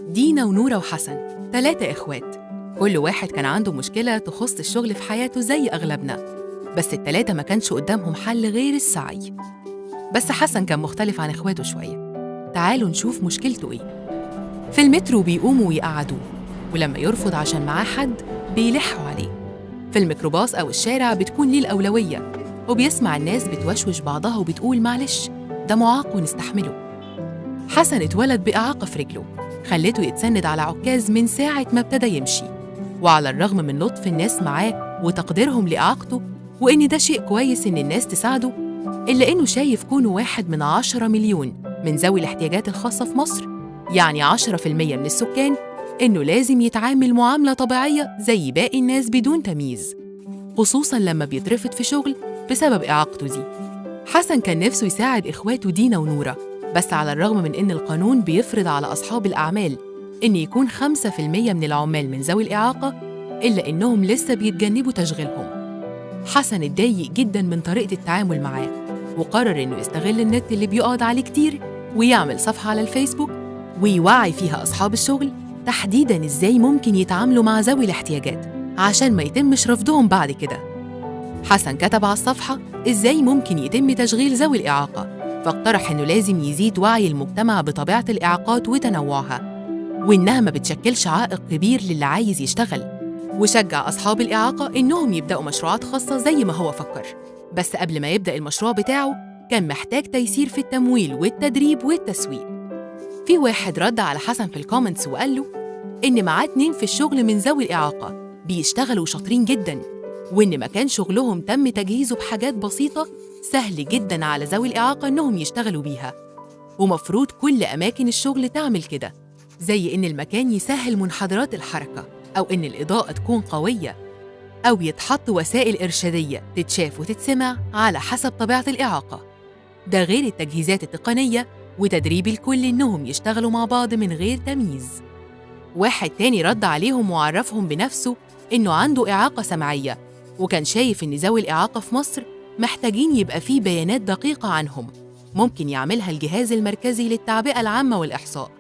دينا ونورة وحسن 3 إخوات. كل واحد كان عنده مشكلة تخص الشغل في حياته زي أغلبنا، بس ال3 ما كانش قدامهم حل غير السعي. بس حسن كان مختلف عن إخواته شوية. تعالوا نشوف مشكلته إيه. في المترو بيقوموا ويقعدوه، ولما يرفض عشان معاه حد بيلحوا عليه. في الميكروباص أو الشارع بتكون ليه الأولوية، وبيسمع الناس بتوشوش بعضها وبتقول معلش ده معاق ونستحمله. حسن اتولد بإعاقة في رجله خلته يتسند على عكاز من ساعة ما ابتدى يمشي، وعلى الرغم من لطف الناس معاه وتقديرهم لإعاقته وإن ده شيء كويس إن الناس تساعده، إلا إنه شايف كونه واحد من 10 مليون من ذوي الاحتياجات الخاصة في مصر، يعني 10% من السكان، إنه لازم يتعامل معاملة طبيعية زي باقي الناس بدون تمييز، خصوصاً لما بيترفض في شغل بسبب إعاقته دي. حسن كان نفسه يساعد إخواته دينا ونورة، بس على الرغم من إن القانون بيفرض على أصحاب الأعمال إن يكون 5% من العمال من ذوي الإعاقة، إلا إنهم لسه بيتجنبوا تشغيلهم. حسن اتضايق جداً من طريقة التعامل معاه، وقرر إنه يستغل النت اللي بيقعد عليه كتير ويعمل صفحة على الفيسبوك ويوعي فيها أصحاب الشغل تحديداً إزاي ممكن يتعاملوا مع ذوي الاحتياجات عشان ما يتمش رفضهم بعد كده. حسن كتب على الصفحة إزاي ممكن يتم تشغيل ذوي الإعاقة، فاقترح إنه لازم يزيد وعي المجتمع بطبيعة الإعاقات وتنوعها، وإنها ما بتشكلش عائق كبير للي عايز يشتغل، وشجع أصحاب الإعاقة إنهم يبدأوا مشروعات خاصة زي ما هو فكر. بس قبل ما يبدأ المشروع بتاعه كان محتاج تيسير في التمويل والتدريب والتسويق. في واحد رد على حسن في الكومنتس وقال له إن معاه 2 في الشغل من ذوي الإعاقة بيشتغلوا شاطرين جداً، وإن مكان شغلهم تم تجهيزه بحاجات بسيطة سهل جداً على ذوي الإعاقة إنهم يشتغلوا بيها، ومفروض كل أماكن الشغل تعمل كده، زي إن المكان يسهل منحدرات الحركة، أو إن الإضاءة تكون قوية، أو يتحط وسائل إرشادية تتشاف وتتسمع على حسب طبيعة الإعاقة. ده غير التجهيزات التقنية وتدريب الكل إنهم يشتغلوا مع بعض من غير تمييز. واحد تاني رد عليهم وعرفهم بنفسه إنه عنده إعاقة سمعية، وكان شايف إن ذوي الإعاقة في مصر محتاجين يبقى فيه بيانات دقيقة عنهم ممكن يعملها الجهاز المركزي للتعبئة العامة والإحصاء،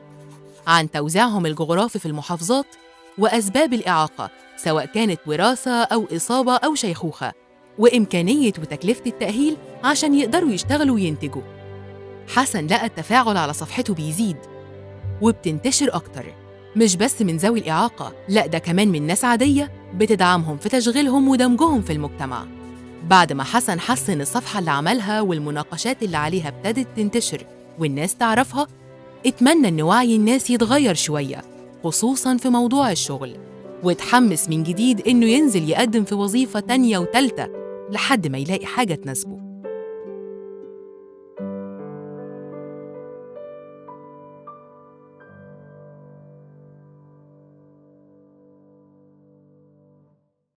عن توزيعهم الجغرافي في المحافظات، وأسباب الإعاقة سواء كانت وراثة أو إصابة أو شيخوخة، وإمكانية وتكلفة التأهيل عشان يقدروا يشتغلوا وينتجوا. حسن لقى التفاعل على صفحته بيزيد وبتنتشر أكتر، مش بس من ذوي الإعاقة، لأ ده كمان من ناس عادية بتدعمهم في تشغيلهم ودمجهم في المجتمع. بعد ما حسن حس إن الصفحة اللي عملها والمناقشات اللي عليها ابتدت تنتشر والناس تعرفها، اتمنى إن وعي الناس يتغير شوية، خصوصاً في موضوع الشغل، واتحمس من جديد إنه ينزل يقدم في وظيفة تانية وتالتة لحد ما يلاقي حاجة تناسبه.